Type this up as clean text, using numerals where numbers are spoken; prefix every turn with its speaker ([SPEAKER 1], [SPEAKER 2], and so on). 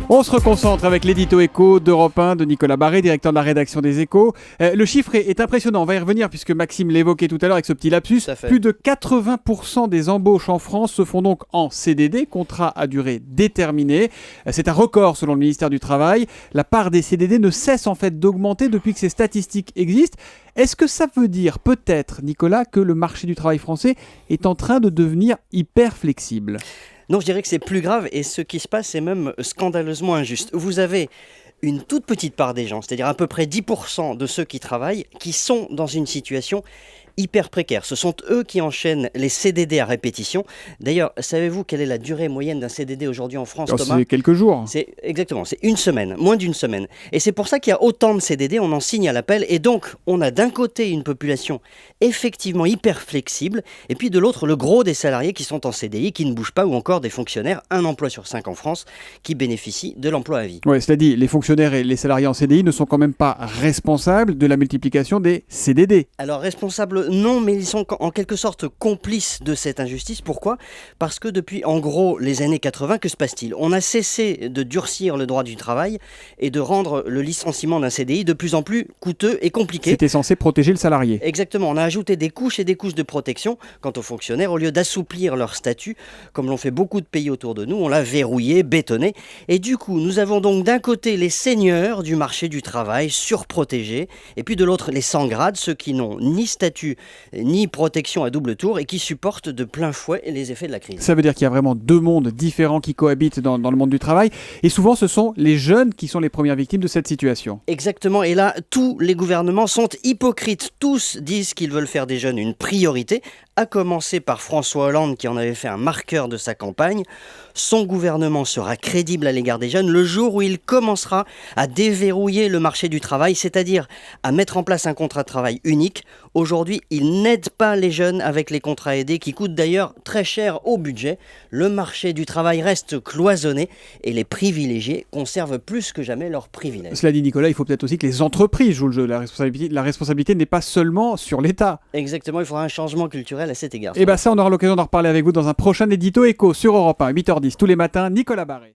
[SPEAKER 1] On se reconcentre avec l'édito éco d'Europe 1 de Nicolas Barré, directeur de la rédaction des Échos. Le chiffre est impressionnant, on va y revenir puisque Maxime l'évoquait tout à l'heure avec ce petit lapsus. Plus de 80% des embauches en France se font donc en CDD, contrat à durée déterminée. C'est un record selon le ministère du Travail. La part des CDD ne cesse en fait d'augmenter depuis que ces statistiques existent. Est-ce que ça veut dire peut-être, Nicolas, que le marché du travail français est en train de devenir hyper flexible ?
[SPEAKER 2] Non, je dirais que c'est plus grave et ce qui se passe est même scandaleusement injuste. Vous avez une toute petite part des gens, c'est-à-dire à peu près 10% de ceux qui travaillent, qui sont dans une situation hyper précaire. Ce sont eux qui enchaînent les CDD à répétition. D'ailleurs, savez-vous quelle est la durée moyenne d'un CDD aujourd'hui en France, Thomas ?
[SPEAKER 1] C'est quelques jours.
[SPEAKER 2] Exactement, c'est une semaine, moins d'une semaine. Et c'est pour ça qu'il y a autant de CDD, on en signe à l'appel. Et donc, on a d'un côté une population effectivement hyper flexible, et puis de l'autre, le gros des salariés qui sont en CDI, qui ne bougent pas, ou encore des fonctionnaires, 1 emploi sur 5 en France, qui bénéficient de l'emploi à vie.
[SPEAKER 1] Oui, cela dit, les fonctionnaires et les salariés en CDI ne sont quand même pas responsables de la multiplication des CDD.
[SPEAKER 2] Alors, responsables, non, mais ils sont en quelque sorte complices de cette injustice. Pourquoi ? Parce que depuis, en gros, les années 80, que se passe-t-il ? On a cessé de durcir le droit du travail et de rendre le licenciement d'un CDI de plus en plus coûteux et compliqué.
[SPEAKER 1] C'était censé protéger le salarié.
[SPEAKER 2] Exactement, on a ajouté des couches et des couches de protection quant aux fonctionnaires. Au lieu d'assouplir leur statut, comme l'ont fait beaucoup de pays autour de nous, on l'a verrouillé, bétonné. Et du coup, nous avons donc d'un côté les seigneurs du marché du travail, surprotégés, et puis de l'autre les sans grade, ceux qui n'ont ni statut ni protection à double tour et qui supportent de plein fouet les effets de la crise.
[SPEAKER 1] Ça veut dire qu'il y a vraiment deux mondes différents qui cohabitent dans le monde du travail. Et souvent, ce sont les jeunes qui sont les premières victimes de cette situation.
[SPEAKER 2] Exactement. Et là, tous les gouvernements sont hypocrites. Tous disent qu'ils veulent faire des jeunes une priorité, à commencer par François Hollande qui en avait fait un marqueur de sa campagne. Son gouvernement sera crédible à l'égard des jeunes le jour où il commencera à déverrouiller le marché du travail, c'est-à-dire à mettre en place un contrat de travail unique. Aujourd'hui, il n'aide pas les jeunes avec les contrats aidés qui coûtent d'ailleurs très cher au budget. Le marché du travail reste cloisonné et les privilégiés conservent plus que jamais leurs privilèges.
[SPEAKER 1] Cela dit, Nicolas, il faut peut-être aussi que les entreprises jouent le jeu. La responsabilité n'est pas seulement sur l'État.
[SPEAKER 2] Exactement, il faudra un changement culturel à cet égard.
[SPEAKER 1] Et ça, on aura l'occasion d'en reparler avec vous dans un prochain édito éco sur Europe 1, 8h10 tous les matins. Nicolas Barré.